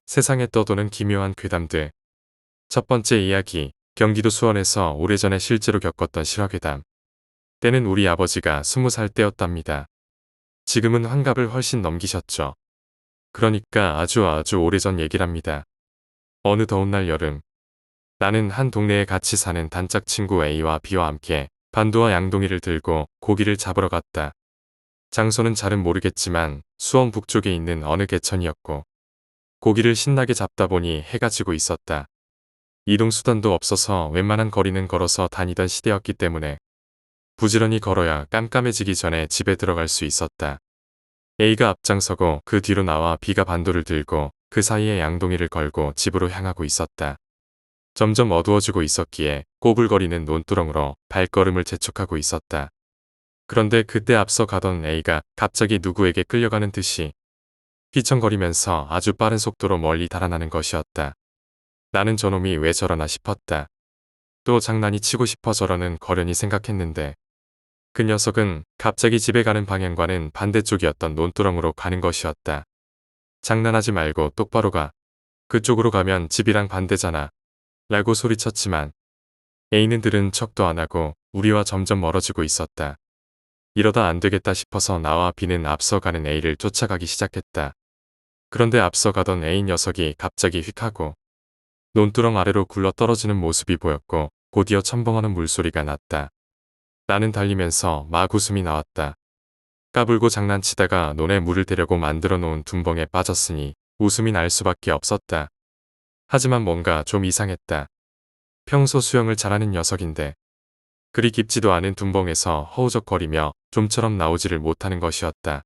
세상에 떠도는 기묘한 괴담들. 첫 번째 이야기, 경기도 수원에서 오래전에 실제로 겪었던 실화괴담. 때는 우리 아버지가 20살 때였답니다. 지금은 환갑을 훨씬 넘기셨죠. 그러니까 아주 오래전 얘기랍니다. 어느 더운 날 여름, 나는 한 동네에 같이 사는 단짝 친구 A와 B와 함께 반도와 양동이를 들고 고기를 잡으러 갔다. 장소는 잘은 모르겠지만 수원 북쪽에 있는 어느 개천이었고, 고기를 신나게 잡다 보니 해가 지고 있었다. 이동수단도 없어서 웬만한 거리는 걸어서 다니던 시대였기 때문에 부지런히 걸어야 깜깜해지기 전에 집에 들어갈 수 있었다. A가 앞장서고 그 뒤로 나와 B가 반도를 들고 그 사이에 양동이를 걸고 집으로 향하고 있었다. 점점 어두워지고 있었기에 꼬불거리는 논두렁으로 발걸음을 재촉하고 있었다. 그런데 그때 앞서 가던 A가 갑자기 누구에게 끌려가는 듯이 휘청거리면서 아주 빠른 속도로 멀리 달아나는 것이었다. 나는 저놈이 왜 저러나 싶었다. 또 장난이 치고 싶어 저러는 거려니 생각했는데, 그 녀석은 갑자기 집에 가는 방향과는 반대쪽이었던 논두렁으로 가는 것이었다. 장난하지 말고 똑바로 가. 그쪽으로 가면 집이랑 반대잖아. 라고 소리쳤지만 A는 들은 척도 안 하고 우리와 점점 멀어지고 있었다. 이러다 안 되겠다 싶어서 나와 B는 앞서가는 A를 쫓아가기 시작했다. 그런데 앞서가던 A 녀석이 갑자기 휙 하고 논두렁 아래로 굴러 떨어지는 모습이 보였고 곧이어 첨벙하는 물소리가 났다. 나는 달리면서 막 웃음이 나왔다. 까불고 장난치다가 논에 물을 대려고 만들어 놓은 둔벙에 빠졌으니 웃음이 날 수밖에 없었다. 하지만 뭔가 좀 이상했다. 평소 수영을 잘하는 녀석인데 그리 깊지도 않은 둔벙에서 허우적거리며 좀처럼 나오지를 못하는 것이었다.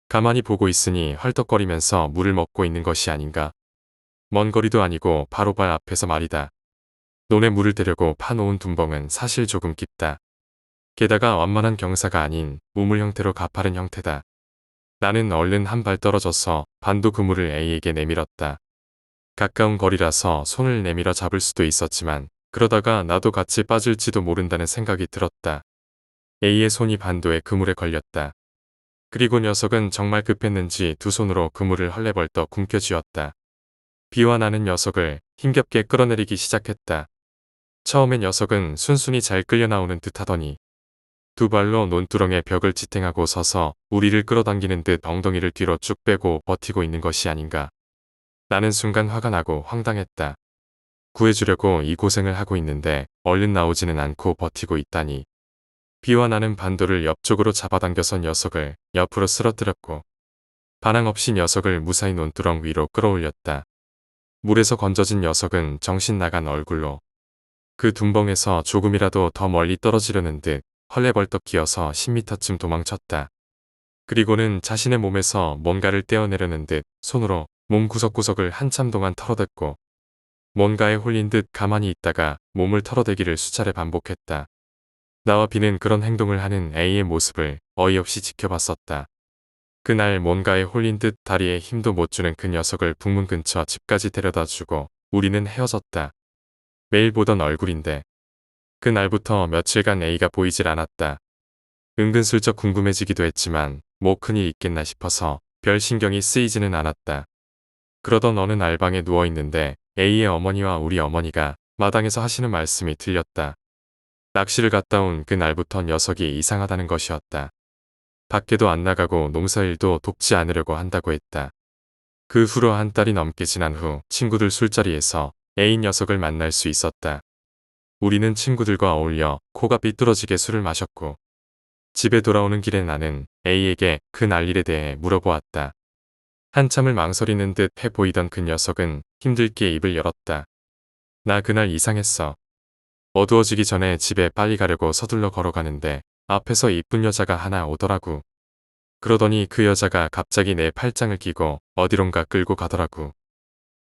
가만히 보고 있으니 헐떡거리면서 물을 먹고 있는 것이 아닌가. 먼 거리도 아니고 바로 발 앞에서 말이다. 논에 물을 대려고 파놓은 둔벙은 사실 조금 깊다. 게다가 완만한 경사가 아닌 우물 형태로 가파른 형태다. 나는 얼른 한 발 떨어져서 반도 그물을 A에게 내밀었다. 가까운 거리라서 손을 내밀어 잡을 수도 있었지만 그러다가 나도 같이 빠질지도 모른다는 생각이 들었다. A의 손이 반도에 그물에 걸렸다. 그리고 녀석은 정말 급했는지 두 손으로 그물을 헐레벌떡 굶겨쥐었다. B와 나는 녀석을 힘겹게 끌어내리기 시작했다. 처음엔 녀석은 순순히 잘 끌려 나오는 듯 하더니 두 발로 논두렁의 벽을 지탱하고 서서 우리를 끌어당기는 듯 엉덩이를 뒤로 쭉 빼고 버티고 있는 것이 아닌가. 나는 순간 화가 나고 황당했다. 구해주려고 이 고생을 하고 있는데 얼른 나오지는 않고 버티고 있다니. B와 나는 반도를 옆쪽으로 잡아당겨서 녀석을 옆으로 쓰러뜨렸고 반항 없이 녀석을 무사히 논두렁 위로 끌어올렸다. 물에서 건져진 녀석은 정신 나간 얼굴로 그 둔벙에서 조금이라도 더 멀리 떨어지려는 듯 헐레벌떡 기어서 10m쯤 도망쳤다. 그리고는 자신의 몸에서 뭔가를 떼어내려는 듯 손으로 몸 구석구석을 한참 동안 털어댔고 뭔가에 홀린 듯 가만히 있다가 몸을 털어대기를 수차례 반복했다. 나와 B는 그런 행동을 하는 A의 모습을 어이없이 지켜봤었다. 그날 뭔가에 홀린 듯 다리에 힘도 못 주는 그 녀석을 북문 근처 집까지 데려다 주고 우리는 헤어졌다. 매일 보던 얼굴인데 그날부터 며칠간 A가 보이질 않았다. 은근슬쩍 궁금해지기도 했지만 뭐 큰일 있겠나 싶어서 별 신경이 쓰이지는 않았다. 그러던 어느 날 방에 누워있는데 A의 어머니와 우리 어머니가 마당에서 하시는 말씀이 들렸다. 낚시를 갔다 온 그날부터 녀석이 이상하다는 것이었다. 밖에도 안 나가고 농사일도 돕지 않으려고 한다고 했다. 그 후로 한 달이 넘게 지난 후 친구들 술자리에서 A 녀석을 만날 수 있었다. 우리는 친구들과 어울려 코가 삐뚤어지게 술을 마셨고 집에 돌아오는 길에 나는 A에게 그 날일에 대해 물어보았다. 한참을 망설이는 듯 해 보이던 그 녀석은 힘들게 입을 열었다. 나 그날 이상했어. 어두워지기 전에 집에 빨리 가려고 서둘러 걸어가는데 앞에서 이쁜 여자가 하나 오더라고. 그러더니 그 여자가 갑자기 내 팔짱을 끼고 어디론가 끌고 가더라고.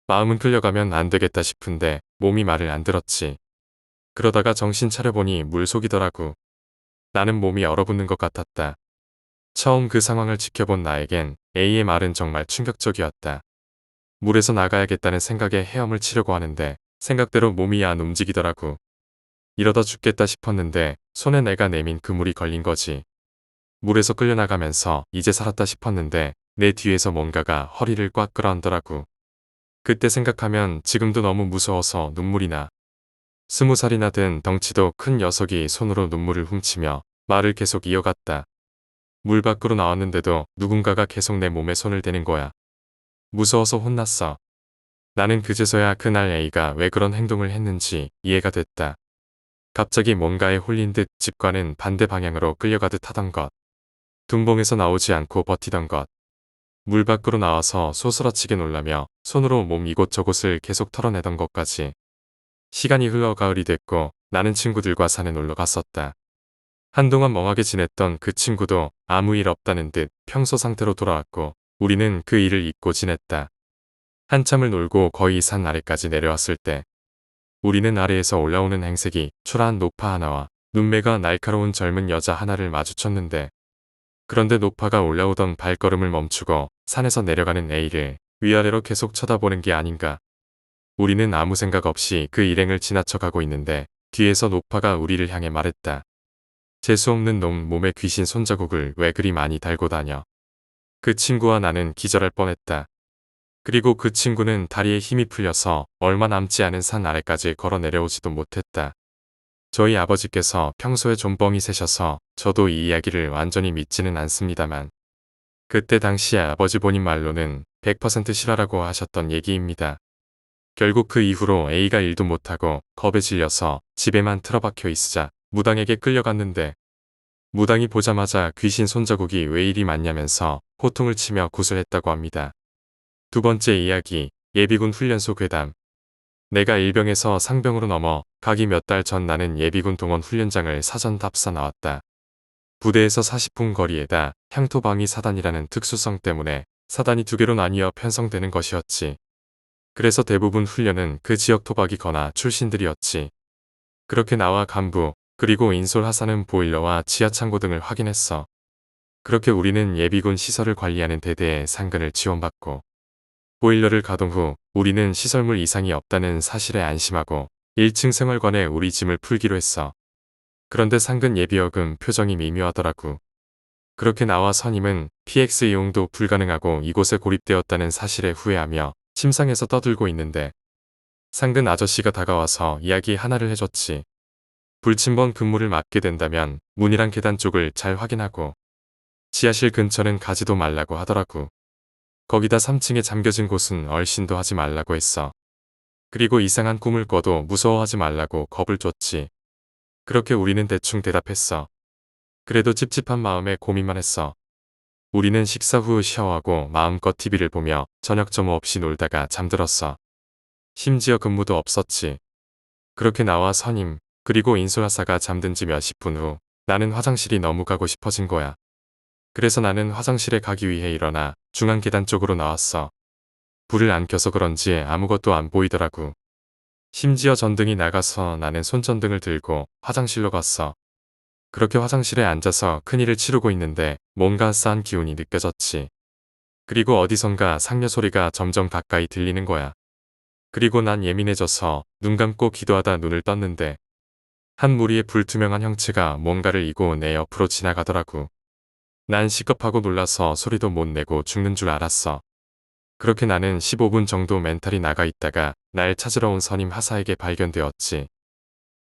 마음은 끌려가면 안 되겠다 싶은데 몸이 말을 안 들었지. 그러다가 정신 차려보니 물속이더라고. 나는 몸이 얼어붙는 것 같았다. 처음 그 상황을 지켜본 나에겐 A의 말은 정말 충격적이었다. 물에서 나가야겠다는 생각에 헤엄을 치려고 하는데 생각대로 몸이 안 움직이더라고. 이러다 죽겠다 싶었는데 손에 내가 내민 그물이 걸린 거지. 물에서 끌려나가면서 이제 살았다 싶었는데 내 뒤에서 뭔가가 허리를 꽉 끌어안더라고. 그때 생각하면 지금도 너무 무서워서 눈물이 나. 20살이나 된 덩치도 큰 녀석이 손으로 눈물을 훔치며 말을 계속 이어갔다. 물 밖으로 나왔는데도 누군가가 계속 내 몸에 손을 대는 거야. 무서워서 혼났어. 나는 그제서야 그날 A가 왜 그런 행동을 했는지 이해가 됐다. 갑자기 뭔가에 홀린 듯 집과는 반대 방향으로 끌려가듯 하던 것. 둔봉에서 나오지 않고 버티던 것. 물 밖으로 나와서 소스라치게 놀라며 손으로 몸 이곳저곳을 계속 털어내던 것까지. 시간이 흘러 가을이 됐고 나는 친구들과 산에 놀러 갔었다. 한동안 멍하게 지냈던 그 친구도 아무 일 없다는 듯 평소 상태로 돌아왔고 우리는 그 일을 잊고 지냈다. 한참을 놀고 거의 산 아래까지 내려왔을 때 우리는 아래에서 올라오는 행색이 초라한 노파 하나와 눈매가 날카로운 젊은 여자 하나를 마주쳤는데 그런데 노파가 올라오던 발걸음을 멈추고 산에서 내려가는 A를 위아래로 계속 쳐다보는 게 아닌가. 우리는 아무 생각 없이 그 일행을 지나쳐가고 있는데 뒤에서 노파가 우리를 향해 말했다. 재수없는 놈 몸에 귀신 손자국을 왜 그리 많이 달고 다녀. 그 친구와 나는 기절할 뻔했다. 그리고 그 친구는 다리에 힘이 풀려서 얼마 남지 않은 산 아래까지 걸어 내려오지도 못했다. 저희 아버지께서 평소에 좀 뻥이 세셔서 저도 이 이야기를 완전히 믿지는 않습니다만 그때 당시 아버지 본인 말로는 100% 실화라고 하셨던 얘기입니다. 결국 그 이후로 A가 일도 못하고 겁에 질려서 집에만 틀어박혀 있으자 무당에게 끌려갔는데 무당이 보자마자 귀신 손자국이 왜 이리 많냐면서 호통을 치며 구슬했다고 합니다. 두 번째 이야기, 예비군 훈련소 괴담. 내가 일병에서 상병으로 넘어 가기 몇 달 전 나는 예비군 동원 훈련장을 사전 답사 나왔다. 부대에서 40분 거리에다 향토방위 사단이라는 특수성 때문에 사단이 두 개로 나뉘어 편성되는 것이었지. 그래서 대부분 훈련은 그 지역 토박이거나 출신들이었지. 그렇게 나와 간부, 그리고 인솔 하사는 보일러와 지하창고 등을 확인했어. 그렇게 우리는 예비군 시설을 관리하는 대대에 상근을 지원받고 보일러를 가동 후 우리는 시설물 이상이 없다는 사실에 안심하고 1층 생활관에 우리 짐을 풀기로 했어. 그런데 상근 예비역은 표정이 미묘하더라고. 그렇게 나와 선임은 PX 이용도 불가능하고 이곳에 고립되었다는 사실에 후회하며 침상에서 떠들고 있는데 상근 아저씨가 다가와서 이야기 하나를 해줬지. 불침번 근무를 맡게 된다면 문이랑 계단 쪽을 잘 확인하고 지하실 근처는 가지도 말라고 하더라고. 거기다 3층에 잠겨진 곳은 얼씬도 하지 말라고 했어. 그리고 이상한 꿈을 꿔도 무서워하지 말라고 겁을 줬지. 그렇게 우리는 대충 대답했어. 그래도 찝찝한 마음에 고민만 했어. 우리는 식사 후 샤워하고 마음껏 TV를 보며 저녁 점호 없이 놀다가 잠들었어. 심지어 근무도 없었지. 그렇게 나와 선임, 그리고 인솔하사가 잠든 지 몇십 분 후 나는 화장실이 너무 가고 싶어진 거야. 그래서 나는 화장실에 가기 위해 일어나 중앙 계단 쪽으로 나왔어. 불을 안 켜서 그런지 아무것도 안 보이더라고. 심지어 전등이 나가서 나는 손전등을 들고 화장실로 갔어. 그렇게 화장실에 앉아서 큰일을 치르고 있는데 뭔가 싸한 기운이 느껴졌지. 그리고 어디선가 상녀 소리가 점점 가까이 들리는 거야. 그리고 난 예민해져서 눈 감고 기도하다 눈을 떴는데 한 무리의 불투명한 형체가 뭔가를 이고 내 옆으로 지나가더라고. 난 시겁하고 놀라서 소리도 못 내고 죽는 줄 알았어. 그렇게 나는 15분 정도 멘탈이 나가 있다가 날 찾으러 온 선임 하사에게 발견되었지.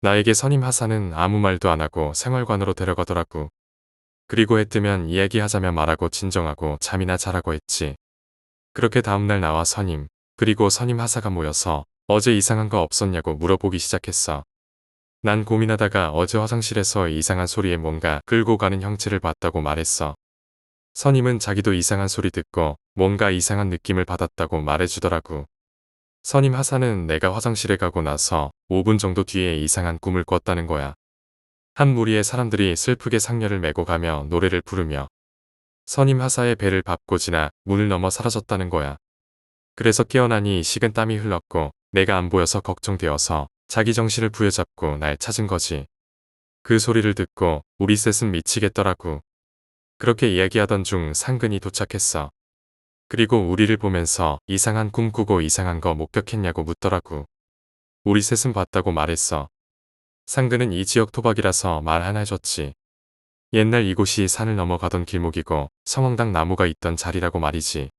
나에게 선임 하사는 아무 말도 안 하고 생활관으로 데려가더라고. 그리고 해 뜨면 이야기하자며 말하고 진정하고 잠이나 자라고 했지. 그렇게 다음날 나와 선임, 그리고 선임 하사가 모여서 어제 이상한 거 없었냐고 물어보기 시작했어. 난 고민하다가 어제 화장실에서 이상한 소리에 뭔가 끌고 가는 형체를 봤다고 말했어. 선임은 자기도 이상한 소리 듣고 뭔가 이상한 느낌을 받았다고 말해주더라고. 선임 하사는 내가 화장실에 가고 나서 5분 정도 뒤에 이상한 꿈을 꿨다는 거야. 한 무리의 사람들이 슬프게 상녀를 메고 가며 노래를 부르며 선임 하사의 배를 밟고 지나 문을 넘어 사라졌다는 거야. 그래서 깨어나니 식은 땀이 흘렀고 내가 안 보여서 걱정되어서 자기 정신을 부여잡고 날 찾은 거지. 그 소리를 듣고 우리 셋은 미치겠더라고. 그렇게 이야기하던 중 상근이 도착했어. 그리고 우리를 보면서 이상한 꿈 꾸고 이상한 거 목격했냐고 묻더라고. 우리 셋은 봤다고 말했어. 상근은 이 지역 토박이라서 말 하나 해줬지. 옛날 이곳이 산을 넘어가던 길목이고 성황당 나무가 있던 자리라고 말이지.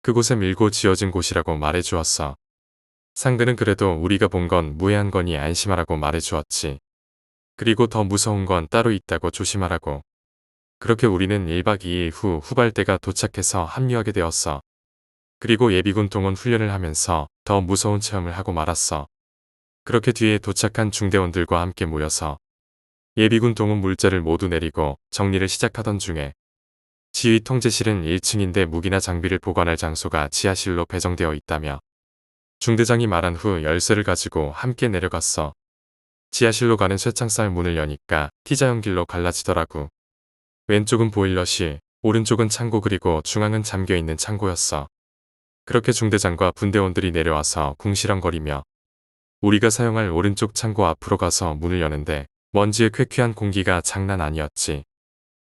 그곳에 밀고 지어진 곳이라고 말해주었어. 상근은 그래도 우리가 본 건 무해한 거니 안심하라고 말해주었지. 그리고 더 무서운 건 따로 있다고 조심하라고. 그렇게 우리는 1박 2일 후 후발대가 도착해서 합류하게 되었어. 그리고 예비군 동원 훈련을 하면서 더 무서운 체험을 하고 말았어. 그렇게 뒤에 도착한 중대원들과 함께 모여서 예비군 동원 물자를 모두 내리고 정리를 시작하던 중에 지휘 통제실은 1층인데 무기나 장비를 보관할 장소가 지하실로 배정되어 있다며 중대장이 말한 후 열쇠를 가지고 함께 내려갔어. 지하실로 가는 쇠창살 문을 여니까 T자형 길로 갈라지더라고. 왼쪽은 보일러실, 오른쪽은 창고 그리고 중앙은 잠겨있는 창고였어. 그렇게 중대장과 분대원들이 내려와서 궁시렁거리며 우리가 사용할 오른쪽 창고 앞으로 가서 문을 여는데 먼지에 쾌쾌한 공기가 장난 아니었지.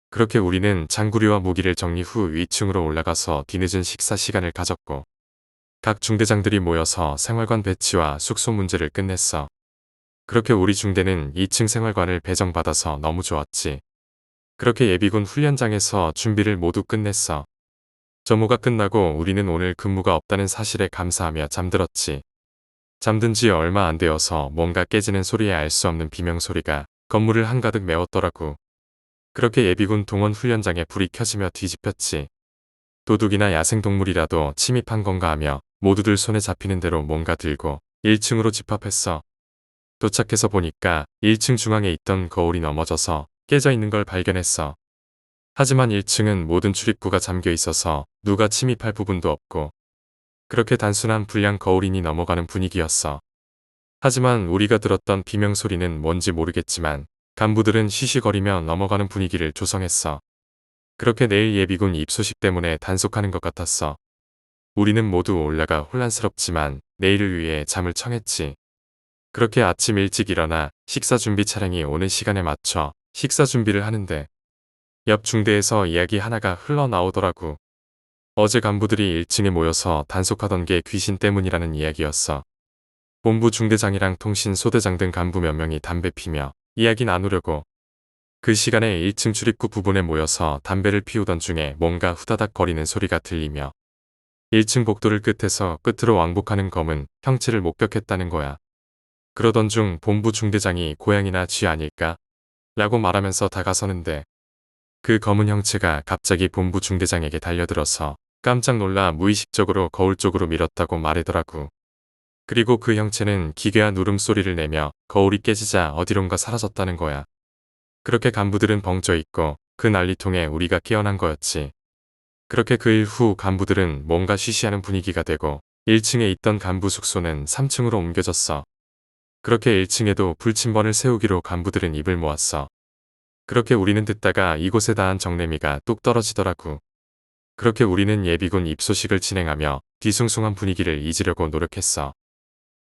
그렇게 우리는 장구리와 무기를 정리 후 위층으로 올라가서 뒤늦은 식사 시간을 가졌고 각 중대장들이 모여서 생활관 배치와 숙소 문제를 끝냈어. 그렇게 우리 중대는 2층 생활관을 배정받아서 너무 좋았지. 그렇게 예비군 훈련장에서 준비를 모두 끝냈어. 점호가 끝나고 우리는 오늘 근무가 없다는 사실에 감사하며 잠들었지. 잠든 지 얼마 안 되어서 뭔가 깨지는 소리에 알 수 없는 비명소리가 건물을 한가득 메웠더라고. 그렇게 예비군 동원 훈련장에 불이 켜지며 뒤집혔지. 도둑이나 야생동물이라도 침입한 건가 하며 모두들 손에 잡히는 대로 뭔가 들고 1층으로 집합했어. 도착해서 보니까 1층 중앙에 있던 거울이 넘어져서 깨져 있는 걸 발견했어. 하지만 1층은 모든 출입구가 잠겨 있어서 누가 침입할 부분도 없고 그렇게 단순한 불량 거울인이 넘어가는 분위기였어. 하지만 우리가 들었던 비명소리는 뭔지 모르겠지만 간부들은 쉬쉬거리며 넘어가는 분위기를 조성했어. 그렇게 내일 예비군 입소식 때문에 단속하는 것 같았어. 우리는 모두 올라가 혼란스럽지만 내일을 위해 잠을 청했지. 그렇게 아침 일찍 일어나 식사 준비 차량이 오는 시간에 맞춰 식사 준비를 하는데 옆 중대에서 이야기 하나가 흘러나오더라고. 어제 간부들이 1층에 모여서 단속하던 게 귀신 때문이라는 이야기였어. 본부 중대장이랑 통신 소대장 등 간부 몇 명이 담배 피며 이야기 나누려고 그 시간에 1층 출입구 부분에 모여서 담배를 피우던 중에 뭔가 후다닥 거리는 소리가 들리며 1층 복도를 끝에서 끝으로 왕복하는 검은 형체를 목격했다는 거야. 그러던 중 본부 중대장이 고양이나 쥐 아닐까? 라고 말하면서 다가서는데 그 검은 형체가 갑자기 본부 중대장에게 달려들어서 깜짝 놀라 무의식적으로 거울 쪽으로 밀었다고 말하더라고. 그리고 그 형체는 기괴한 울음소리를 내며 거울이 깨지자 어디론가 사라졌다는 거야. 그렇게 간부들은 벙쪄 있고 그 난리통에 우리가 깨어난 거였지. 그렇게 그 일 후 간부들은 뭔가 쉬쉬하는 분위기가 되고 1층에 있던 간부 숙소는 3층으로 옮겨졌어. 그렇게 1층에도 불침번을 세우기로 간부들은 입을 모았어. 그렇게 우리는 듣다가 이곳에 닿은 정내미가 뚝 떨어지더라고. 그렇게 우리는 예비군 입소식을 진행하며 뒤숭숭한 분위기를 잊으려고 노력했어.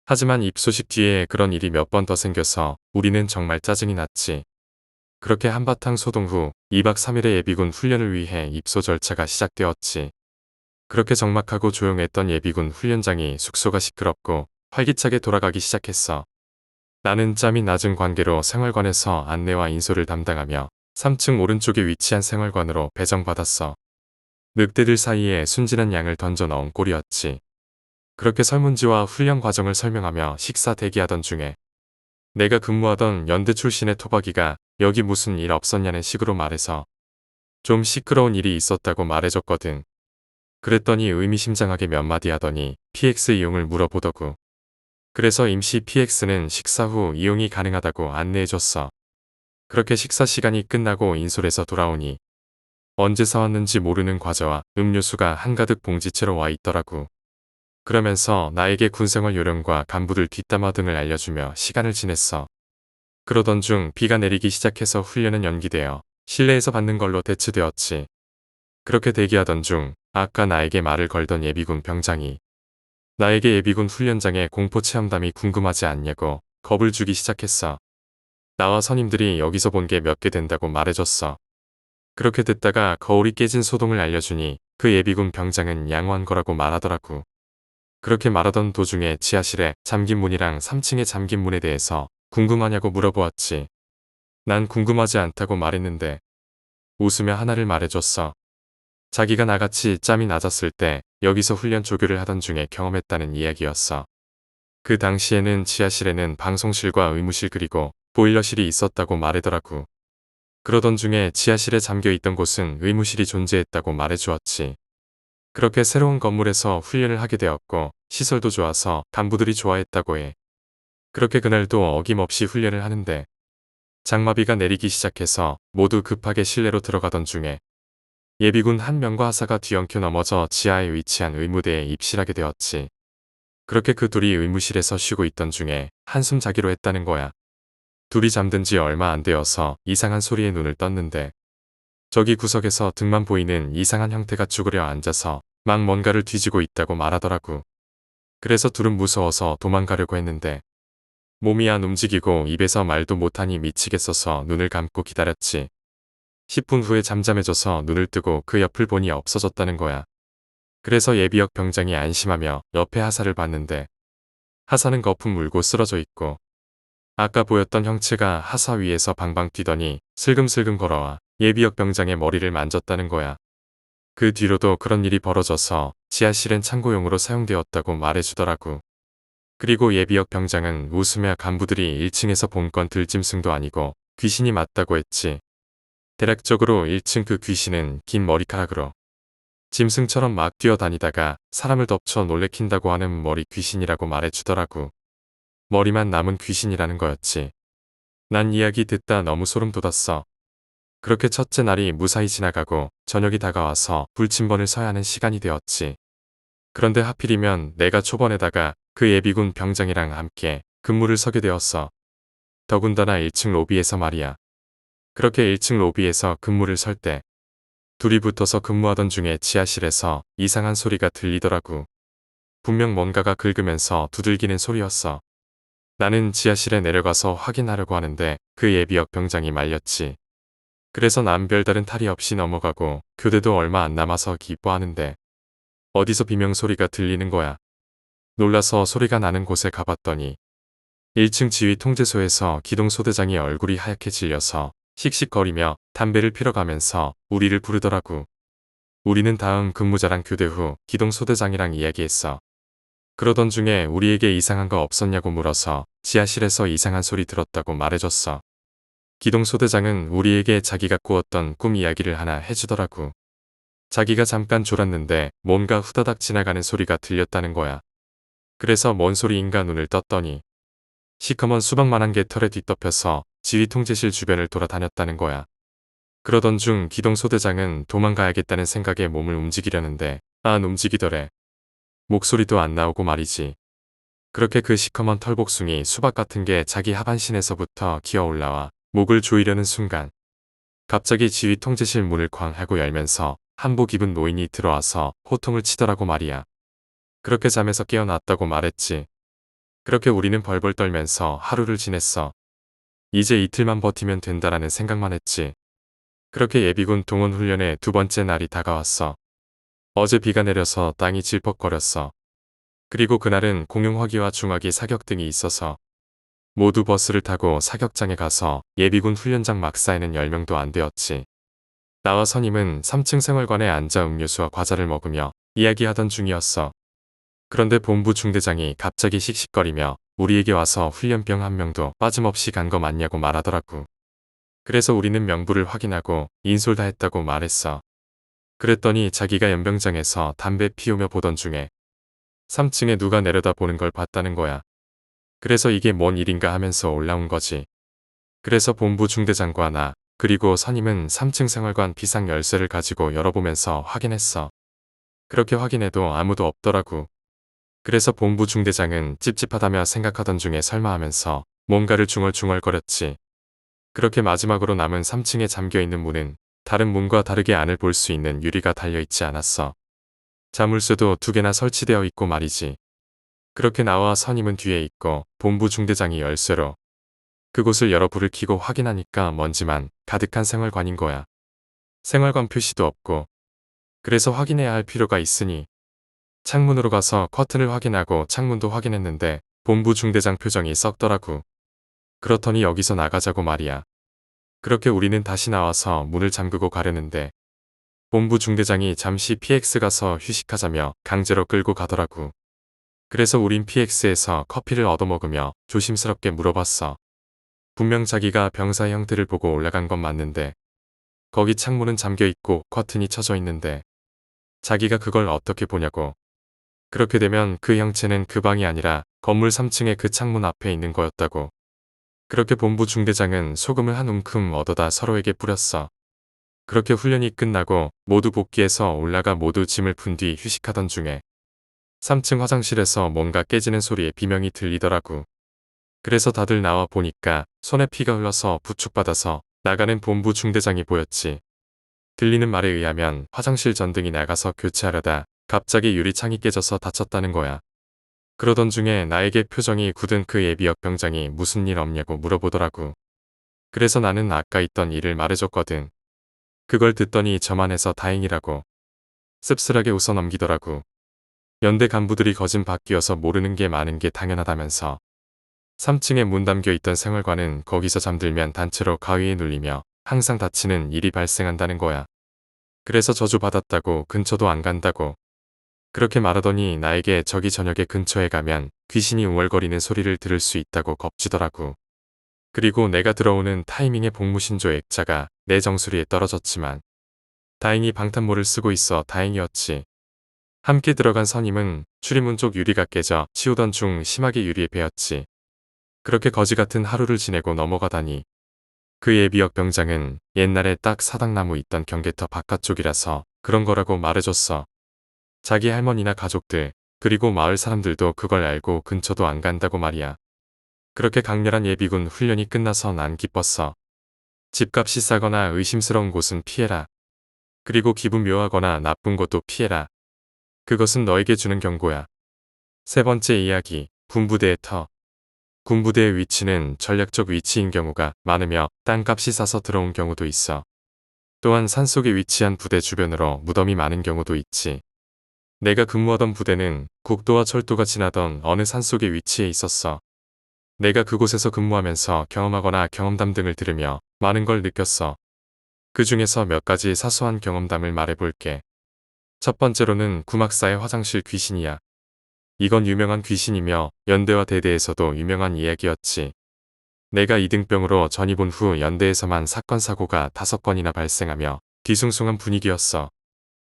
하지만 입소식 뒤에 그런 일이 몇 번 더 생겨서 우리는 정말 짜증이 났지. 그렇게 한바탕 소동 후 2박 3일의 예비군 훈련을 위해 입소 절차가 시작되었지. 그렇게 적막하고 조용했던 예비군 훈련장이 숙소가 시끄럽고 활기차게 돌아가기 시작했어. 나는 짬이 낮은 관계로 생활관에서 안내와 인솔을 담당하며 3층 오른쪽에 위치한 생활관으로 배정받았어. 늑대들 사이에 순진한 양을 던져 넣은 꼴이었지. 그렇게 설문지와 훈련 과정을 설명하며 식사 대기하던 중에 내가 근무하던 연대 출신의 토박이가 여기 무슨 일 없었냐는 식으로 말해서 좀 시끄러운 일이 있었다고 말해줬거든. 그랬더니 의미심장하게 몇 마디 하더니 PX 이용을 물어보더구. 그래서 임시 PX는 식사 후 이용이 가능하다고 안내해줬어. 그렇게 식사 시간이 끝나고 인솔에서 돌아오니 언제 사왔는지 모르는 과자와 음료수가 한가득 봉지채로 와 있더라고. 그러면서 나에게 군생활 요령과 간부들 뒷담화 등을 알려주며 시간을 지냈어. 그러던 중 비가 내리기 시작해서 훈련은 연기되어 실내에서 받는 걸로 대체되었지. 그렇게 대기하던 중 아까 나에게 말을 걸던 예비군 병장이 나에게 예비군 훈련장의 공포체험담이 궁금하지 않냐고 겁을 주기 시작했어. 나와 선임들이 여기서 본 게 몇 개 된다고 말해줬어. 그렇게 듣다가 거울이 깨진 소동을 알려주니 그 예비군 병장은 양호한 거라고 말하더라고. 그렇게 말하던 도중에 지하실에 잠긴 문이랑 3층의 잠긴 문에 대해서 궁금하냐고 물어보았지. 난 궁금하지 않다고 말했는데 웃으며 하나를 말해줬어. 자기가 나같이 짬이 낮았을 때 여기서 훈련 조교를 하던 중에 경험했다는 이야기였어. 그 당시에는 지하실에는 방송실과 의무실 그리고 보일러실이 있었다고 말하더라고. 그러던 중에 지하실에 잠겨있던 곳은 의무실이 존재했다고 말해주었지. 그렇게 새로운 건물에서 훈련을 하게 되었고 시설도 좋아서 간부들이 좋아했다고 해. 그렇게 그날도 어김없이 훈련을 하는데 장마비가 내리기 시작해서 모두 급하게 실내로 들어가던 중에 예비군 한 명과 하사가 뒤엉켜 넘어져 지하에 위치한 의무대에 입실하게 되었지. 그렇게 그 둘이 의무실에서 쉬고 있던 중에 한숨 자기로 했다는 거야. 둘이 잠든 지 얼마 안 되어서 이상한 소리에 눈을 떴는데 저기 구석에서 등만 보이는 이상한 형태가 쭈그려 앉아서 막 뭔가를 뒤지고 있다고 말하더라고. 그래서 둘은 무서워서 도망가려고 했는데 몸이 안 움직이고 입에서 말도 못하니 미치겠어서 눈을 감고 기다렸지. 10분 후에 잠잠해져서 눈을 뜨고 그 옆을 보니 없어졌다는 거야. 그래서 예비역 병장이 안심하며 옆에 하사를 봤는데 하사는 거품 물고 쓰러져 있고 아까 보였던 형체가 하사 위에서 방방 뛰더니 슬금슬금 걸어와 예비역 병장의 머리를 만졌다는 거야. 그 뒤로도 그런 일이 벌어져서 지하실은 창고용으로 사용되었다고 말해주더라고. 그리고 예비역 병장은 웃으며 간부들이 1층에서 본 건 들짐승도 아니고 귀신이 맞다고 했지. 대략적으로 1층 그 귀신은 긴 머리카락으로 짐승처럼 막 뛰어다니다가 사람을 덮쳐 놀래킨다고 하는 머리 귀신이라고 말해주더라고. 머리만 남은 귀신이라는 거였지. 난 이야기 듣다 너무 소름 돋았어. 그렇게 첫째 날이 무사히 지나가고 저녁이 다가와서 불침번을 서야 하는 시간이 되었지. 그런데 하필이면 내가 초번에다가 그 예비군 병장이랑 함께 근무를 서게 되었어. 더군다나 1층 로비에서 말이야. 그렇게 1층 로비에서 근무를 설 때 둘이 붙어서 근무하던 중에 지하실에서 이상한 소리가 들리더라고. 분명 뭔가가 긁으면서 두들기는 소리였어. 나는 지하실에 내려가서 확인하려고 하는데 그 예비역 병장이 말렸지. 그래서 난 별다른 탈이 없이 넘어가고 교대도 얼마 안 남아서 기뻐하는데 어디서 비명소리가 들리는 거야. 놀라서 소리가 나는 곳에 가봤더니 1층 지휘 통제소에서 기동소대장이 얼굴이 하얗게 질려서 씩씩거리며 담배를 피러 가면서 우리를 부르더라고. 우리는 다음 근무자랑 교대 후 기동소대장이랑 이야기했어. 그러던 중에 우리에게 이상한 거 없었냐고 물어서 지하실에서 이상한 소리 들었다고 말해줬어. 기동소대장은 우리에게 자기가 꾸었던 꿈 이야기를 하나 해주더라고. 자기가 잠깐 졸았는데 뭔가 후다닥 지나가는 소리가 들렸다는 거야. 그래서 뭔 소리인가 눈을 떴더니 시커먼 수박만한 게 털에 뒤덮여서 지휘 통제실 주변을 돌아다녔다는 거야. 그러던 중 기동소대장은 도망가야겠다는 생각에 몸을 움직이려는데 안 움직이더래. 목소리도 안 나오고 말이지. 그렇게 그 시커먼 털복숭이 수박 같은 게 자기 하반신에서부터 기어 올라와 목을 조이려는 순간 갑자기 지휘 통제실 문을 쾅 하고 열면서 한복 입은 노인이 들어와서 호통을 치더라고 말이야. 그렇게 잠에서 깨어났다고 말했지. 그렇게 우리는 벌벌 떨면서 하루를 지냈어. 이제 이틀만 버티면 된다라는 생각만 했지. 그렇게 예비군 동원훈련의 두 번째 날이 다가왔어. 어제 비가 내려서 땅이 질퍽거렸어. 그리고 그날은 공용화기와 중화기 사격 등이 있어서 모두 버스를 타고 사격장에 가서 예비군 훈련장 막사에는 10명도 안 되었지. 나와 선임은 3층 생활관에 앉아 음료수와 과자를 먹으며 이야기하던 중이었어. 그런데 본부 중대장이 갑자기 씩씩거리며 우리에게 와서 훈련병 한 명도 빠짐없이 간 거 맞냐고 말하더라고. 그래서 우리는 명부를 확인하고 인솔 다 했다고 말했어. 그랬더니 자기가 연병장에서 담배 피우며 보던 중에 3층에 누가 내려다보는 걸 봤다는 거야. 그래서 이게 뭔 일인가 하면서 올라온 거지. 그래서 본부 중대장과 나 그리고 선임은 3층 생활관 비상 열쇠를 가지고 열어보면서 확인했어. 그렇게 확인해도 아무도 없더라고. 그래서 본부 중대장은 찝찝하다며 생각하던 중에 설마 하면서 뭔가를 중얼중얼거렸지. 그렇게 마지막으로 남은 3층에 잠겨있는 문은 다른 문과 다르게 안을 볼 수 있는 유리가 달려있지 않았어. 자물쇠도 2개나 설치되어 있고 말이지. 그렇게 나와 선임은 뒤에 있고 본부 중대장이 열쇠로 그곳을 열어 불을 켜고 확인하니까 먼지만 가득한 생활관인 거야. 생활관 표시도 없고. 그래서 확인해야 할 필요가 있으니 창문으로 가서 커튼을 확인하고 창문도 확인했는데 본부 중대장 표정이 썩더라고. 그렇더니 여기서 나가자고 말이야. 그렇게 우리는 다시 나와서 문을 잠그고 가려는데 본부 중대장이 잠시 PX 가서 휴식하자며 강제로 끌고 가더라고. 그래서 우린 PX에서 커피를 얻어먹으며 조심스럽게 물어봤어. 분명 자기가 병사 형태를 보고 올라간 건 맞는데 거기 창문은 잠겨있고 커튼이 쳐져 있는데 자기가 그걸 어떻게 보냐고. 그렇게 되면 그 형체는 그 방이 아니라 건물 3층의 그 창문 앞에 있는 거였다고. 그렇게 본부 중대장은 소금을 한 움큼 얻어다 서로에게 뿌렸어. 그렇게 훈련이 끝나고 모두 복귀해서 올라가 모두 짐을 푼 뒤 휴식하던 중에 3층 화장실에서 뭔가 깨지는 소리에 비명이 들리더라고. 그래서 다들 나와 보니까 손에 피가 흘러서 부축받아서 나가는 본부 중대장이 보였지. 들리는 말에 의하면 화장실 전등이 나가서 교체하려다 갑자기 유리창이 깨져서 다쳤다는 거야. 그러던 중에 나에게 표정이 굳은 그 예비역 병장이 무슨 일 없냐고 물어보더라고. 그래서 나는 아까 있던 일을 말해줬거든. 그걸 듣더니 저만해서 다행이라고 씁쓸하게 웃어 넘기더라고. 연대 간부들이 거진 바뀌어서 모르는 게 많은 게 당연하다면서 3층에 문 담겨 있던 생활관은 거기서 잠들면 단체로 가위에 눌리며 항상 다치는 일이 발생한다는 거야. 그래서 저주받았다고 근처도 안 간다고. 그렇게 말하더니 나에게 저기 저녁에 근처에 가면 귀신이 웅얼거리는 소리를 들을 수 있다고 겁주더라고. 그리고 내가 들어오는 타이밍에 복무신조 액자가 내 정수리에 떨어졌지만 다행히 방탄모를 쓰고 있어 다행이었지. 함께 들어간 선임은 출입문 쪽 유리가 깨져 치우던 중 심하게 유리에 베었지. 그렇게 거지 같은 하루를 지내고 넘어가다니. 그 예비역 병장은 옛날에 딱 사당나무 있던 경계터 바깥쪽이라서 그런 거라고 말해줬어. 자기 할머니나 가족들 그리고 마을 사람들도 그걸 알고 근처도 안 간다고 말이야. 그렇게 강렬한 예비군 훈련이 끝나서 난 기뻤어. 집값이 싸거나 의심스러운 곳은 피해라. 그리고 기분 묘하거나 나쁜 곳도 피해라. 그것은 너에게 주는 경고야. 세 번째 이야기, 군부대의 터. 군부대의 위치는 전략적 위치인 경우가 많으며 땅값이 싸서 들어온 경우도 있어. 또한 산속에 위치한 부대 주변으로 무덤이 많은 경우도 있지. 내가 근무하던 부대는 국도와 철도가 지나던 어느 산속에 위치해 있었어. 내가 그곳에서 근무하면서 경험하거나 경험담 등을 들으며 많은 걸 느꼈어. 그 중에서 몇 가지 사소한 경험담을 말해볼게. 첫 번째로는 구막사의 화장실 귀신이야. 이건 유명한 귀신이며 연대와 대대에서도 유명한 이야기였지. 내가 이등병으로 전입 온 후 연대에서만 사건 사고가 5건이나 발생하며 뒤숭숭한 분위기였어.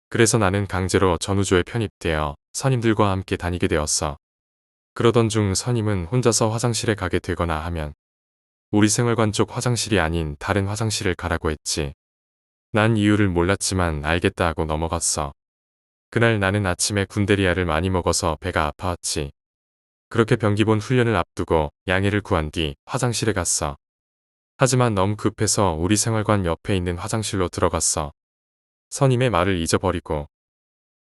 그래서 나는 강제로 전우조에 편입되어 선임들과 함께 다니게 되었어. 그러던 중 선임은 혼자서 화장실에 가게 되거나 하면 우리 생활관 쪽 화장실이 아닌 다른 화장실을 가라고 했지. 난 이유를 몰랐지만 알겠다 하고 넘어갔어. 그날 나는 아침에 군대리아를 많이 먹어서 배가 아파왔지. 그렇게 병기본 훈련을 앞두고 양해를 구한 뒤 화장실에 갔어. 하지만 너무 급해서 우리 생활관 옆에 있는 화장실로 들어갔어. 선임의 말을 잊어버리고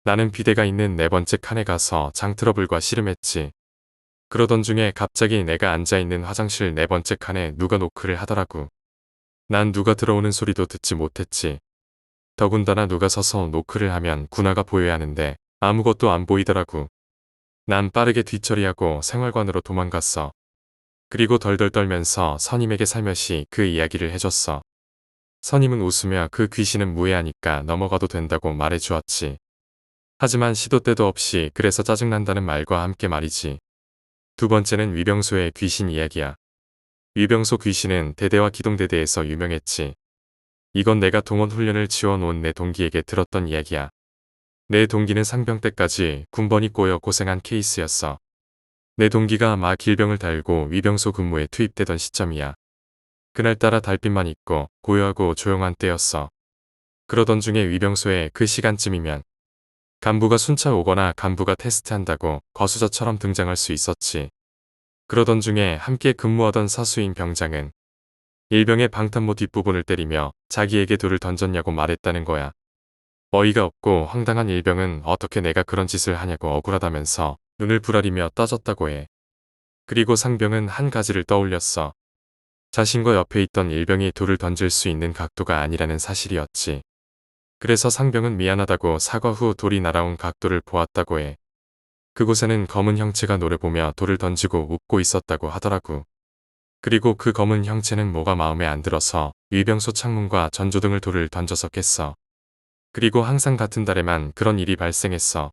나는 비대가 있는 네 번째 칸에 가서 장 트러블과 씨름했지. 그러던 중에 갑자기 내가 앉아있는 화장실 네 번째 칸에 누가 노크를 하더라고. 난 누가 들어오는 소리도 듣지 못했지. 더군다나 누가 서서 노크를 하면 군화가 보여야 하는데 아무것도 안 보이더라고. 난 빠르게 뒷처리하고 생활관으로 도망갔어. 그리고 덜덜 떨면서 선임에게 살며시 그 이야기를 해줬어. 선임은 웃으며 그 귀신은 무해하니까 넘어가도 된다고 말해주었지. 하지만 시도 때도 없이 그래서 짜증난다는 말과 함께 말이지. 두 번째는 위병소의 귀신 이야기야. 위병소 귀신은 대대와 기동대대에서 유명했지. 이건 내가 동원 훈련을 지원온 내 동기에게 들었던 이야기야. 내 동기는 상병 때까지 군번이 꼬여 고생한 케이스였어. 내 동기가 막 길병을 달고 위병소 근무에 투입되던 시점이야. 그날따라 달빛만 있고 고요하고 조용한 때였어. 그러던 중에 위병소에 그 시간쯤이면 간부가 순차 오거나 간부가 테스트한다고 거수자처럼 등장할 수 있었지. 그러던 중에 함께 근무하던 사수인 병장은 일병의 방탄모 뒷부분을 때리며 자기에게 돌을 던졌냐고 말했다는 거야. 어이가 없고 황당한 일병은 어떻게 내가 그런 짓을 하냐고 억울하다면서 눈을 부라리며 따졌다고 해. 그리고 상병은 한 가지를 떠올렸어. 자신과 옆에 있던 일병이 돌을 던질 수 있는 각도가 아니라는 사실이었지. 그래서 상병은 미안하다고 사과 후 돌이 날아온 각도를 보았다고 해. 그곳에는 검은 형체가 노려보며 돌을 던지고 웃고 있었다고 하더라고. 그리고 그 검은 형체는 뭐가 마음에 안 들어서 위병소 창문과 전조등을 돌을 던져서 깼어. 그리고 항상 같은 달에만 그런 일이 발생했어.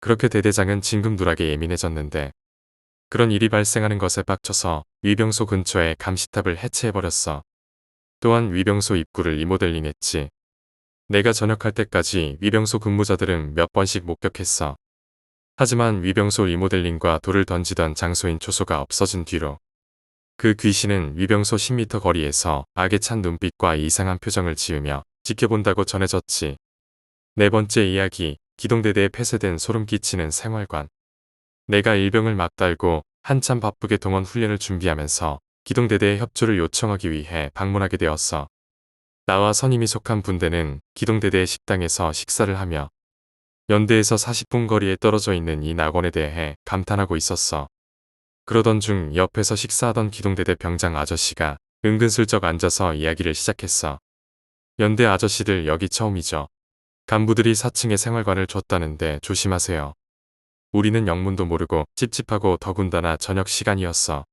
그렇게 대대장은 진급누락에 예민해졌는데 그런 일이 발생하는 것에 빡쳐서 위병소 근처에 감시탑을 해체해버렸어. 또한 위병소 입구를 리모델링했지. 내가 전역할 때까지 위병소 근무자들은 몇 번씩 목격했어. 하지만 위병소 리모델링과 돌을 던지던 장소인 초소가 없어진 뒤로 그 귀신은 위병소 10m 거리에서 악에 찬 눈빛과 이상한 표정을 지으며 지켜본다고 전해졌지. 네 번째 이야기, 기동대대에 폐쇄된 소름 끼치는 생활관. 내가 일병을 막 달고 한참 바쁘게 동원 훈련을 준비하면서 기동대대의 협조를 요청하기 위해 방문하게 되었어. 나와 선임이 속한 분대는 기동대대의 식당에서 식사를 하며 연대에서 40분 거리에 떨어져 있는 이 낙원에 대해 감탄하고 있었어. 그러던 중 옆에서 식사하던 기동대대 병장 아저씨가 은근슬쩍 앉아서 이야기를 시작했어. 연대 아저씨들 여기 처음이죠. 간부들이 4층에 생활관을 줬다는데 조심하세요. 우리는 영문도 모르고 찝찝하고 더군다나 저녁 시간이었어.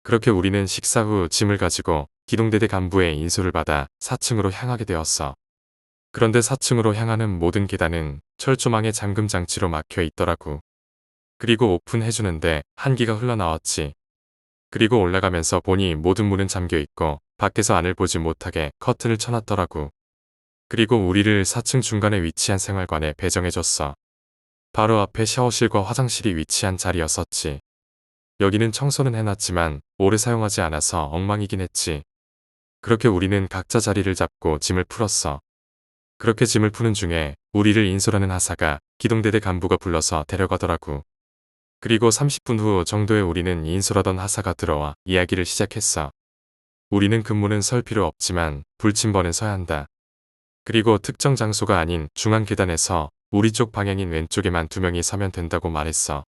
그렇게 우리는 식사 후 짐을 가지고 기동대대 간부의 인솔을 받아 4층으로 향하게 되었어. 그런데 4층으로 향하는 모든 계단은 철조망에 잠금 장치로 막혀 있더라고. 그리고 오픈해주는데 한기가 흘러나왔지. 그리고 올라가면서 보니 모든 문은 잠겨 있고 밖에서 안을 보지 못하게 커튼을 쳐놨더라고. 그리고 우리를 4층 중간에 위치한 생활관에 배정해줬어. 바로 앞에 샤워실과 화장실이 위치한 자리였었지. 여기는 청소는 해놨지만 오래 사용하지 않아서 엉망이긴 했지. 그렇게 우리는 각자 자리를 잡고 짐을 풀었어. 그렇게 짐을 푸는 중에 우리를 인솔하는 하사가 기동대대 간부가 불러서 데려가더라고. 그리고 30분 후 정도에 우리는 인솔하던 하사가 들어와 이야기를 시작했어. 우리는 근무는 설 필요 없지만 불침번은 서야 한다. 그리고 특정 장소가 아닌 중앙 계단에서 우리 쪽 방향인 왼쪽에만 2명이 서면 된다고 말했어.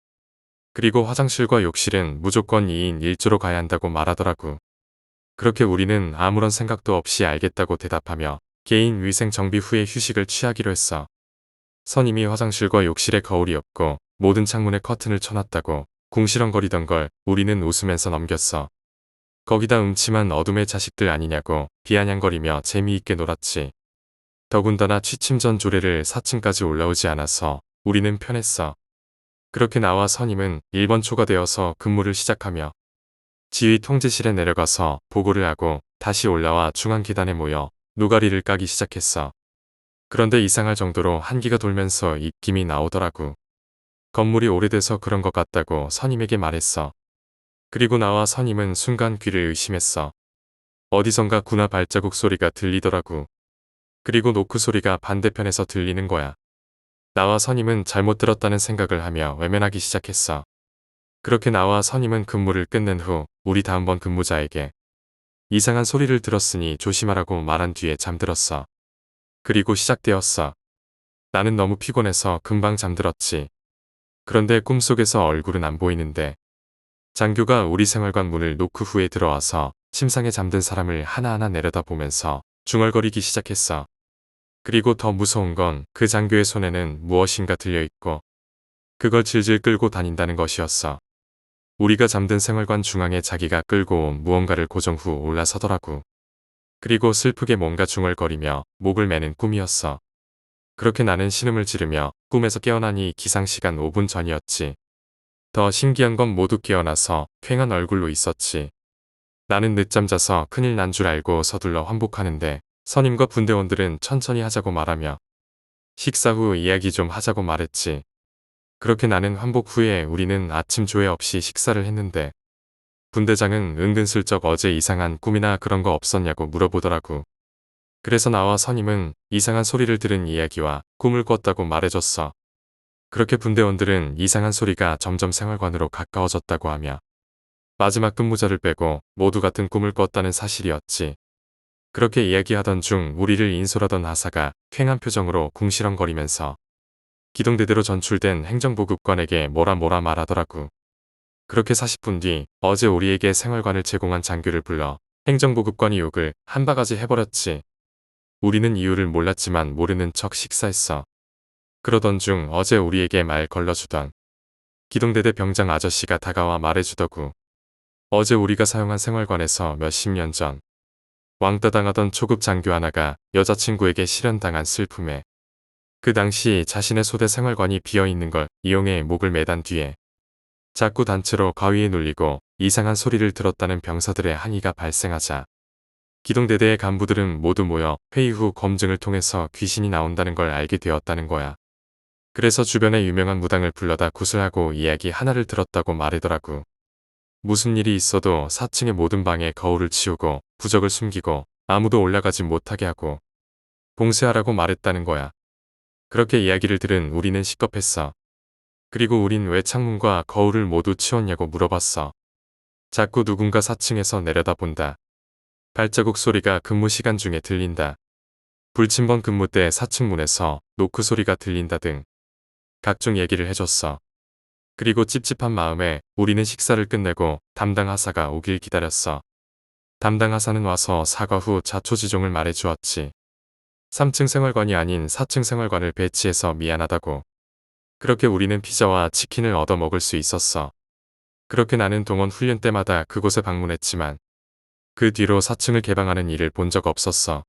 그리고 화장실과 욕실은 무조건 2인 1조로 가야 한다고 말하더라고. 그렇게 우리는 아무런 생각도 없이 알겠다고 대답하며 개인 위생 정비 후에 휴식을 취하기로 했어. 선임이 화장실과 욕실에 거울이 없고 모든 창문에 커튼을 쳐놨다고 궁시렁거리던 걸 우리는 웃으면서 넘겼어. 거기다 음침한 어둠의 자식들 아니냐고 비아냥거리며 재미있게 놀았지. 더군다나 취침 전 조례를 4층까지 올라오지 않아서 우리는 편했어. 그렇게 나와 선임은 1번 초가 되어서 근무를 시작하며 지휘 통제실에 내려가서 보고를 하고 다시 올라와 중앙 계단에 모여 노가리를 까기 시작했어. 그런데 이상할 정도로 한기가 돌면서 입김이 나오더라고. 건물이 오래돼서 그런 것 같다고 선임에게 말했어. 그리고 나와 선임은 순간 귀를 의심했어. 어디선가 군화 발자국 소리가 들리더라고. 그리고 노크 소리가 반대편에서 들리는 거야. 나와 선임은 잘못 들었다는 생각을 하며 외면하기 시작했어. 그렇게 나와 선임은 근무를 끝낸 후 우리 다음번 근무자에게 이상한 소리를 들었으니 조심하라고 말한 뒤에 잠들었어. 그리고 시작되었어. 나는 너무 피곤해서 금방 잠들었지. 그런데 꿈속에서 얼굴은 안 보이는데 장교가 우리 생활관 문을 노크 후에 들어와서 침상에 잠든 사람을 하나하나 내려다보면서 중얼거리기 시작했어. 그리고 더 무서운 건 그 장교의 손에는 무엇인가 들려있고 그걸 질질 끌고 다닌다는 것이었어. 우리가 잠든 생활관 중앙에 자기가 끌고 온 무언가를 고정 후 올라서더라고. 그리고 슬프게 뭔가 중얼거리며 목을 매는 꿈이었어. 그렇게 나는 신음을 지르며 꿈에서 깨어나니 기상시간 5분 전이었지. 더 신기한 건 모두 깨어나서 퀭한 얼굴로 있었지. 나는 늦잠 자서 큰일 난 줄 알고 서둘러 환복하는데 선임과 분대원들은 천천히 하자고 말하며 식사 후 이야기 좀 하자고 말했지. 그렇게 나는 환복 후에 우리는 아침 조회 없이 식사를 했는데 분대장은 은근슬쩍 어제 이상한 꿈이나 그런 거 없었냐고 물어보더라고. 그래서 나와 선임은 이상한 소리를 들은 이야기와 꿈을 꿨다고 말해줬어. 그렇게 분대원들은 이상한 소리가 점점 생활관으로 가까워졌다고 하며 마지막 근무자를 빼고 모두 같은 꿈을 꿨다는 사실이었지. 그렇게 이야기하던 중 우리를 인솔하던 하사가 퀭한 표정으로 궁시렁거리면서 기동대대로 전출된 행정보급관에게 뭐라 말하더라고. 그렇게 40분 뒤 어제 우리에게 생활관을 제공한 장교를 불러 행정보급관이 욕을 한 바가지 해버렸지. 우리는 이유를 몰랐지만 모르는 척 식사했어. 그러던 중 어제 우리에게 말 걸러주던 기동대대 병장 아저씨가 다가와 말해주더구. 어제 우리가 사용한 생활관에서 몇십 년 전 왕따 당하던 초급 장교 하나가 여자친구에게 실현당한 슬픔에 그 당시 자신의 소대 생활관이 비어있는 걸 이용해 목을 매단 뒤에 자꾸 단체로 가위에 눌리고 이상한 소리를 들었다는 병사들의 항의가 발생하자 기동대대의 간부들은 모두 모여 회의 후 검증을 통해서 귀신이 나온다는 걸 알게 되었다는 거야. 그래서 주변에 유명한 무당을 불러다 구슬하고 이야기 하나를 들었다고 말하더라고. 무슨 일이 있어도 4층의 모든 방에 거울을 치우고 부적을 숨기고 아무도 올라가지 못하게 하고 봉쇄하라고 말했다는 거야. 그렇게 이야기를 들은 우리는 시겁했어. 그리고 우린 왜 창문과 거울을 모두 치웠냐고 물어봤어. 자꾸 누군가 4층에서 내려다본다. 발자국 소리가 근무 시간 중에 들린다. 불침번 근무 때 4층 문에서 노크 소리가 들린다 등 각종 얘기를 해줬어. 그리고 찝찝한 마음에 우리는 식사를 끝내고 담당 하사가 오길 기다렸어. 담당 하사는 와서 사과 후 자초지종을 말해주었지. 3층 생활관이 아닌 4층 생활관을 배치해서 미안하다고. 그렇게 우리는 피자와 치킨을 얻어 먹을 수 있었어. 그렇게 나는 동원 훈련 때마다 그곳에 방문했지만 그 뒤로 4층을 개방하는 일을 본 적 없었어.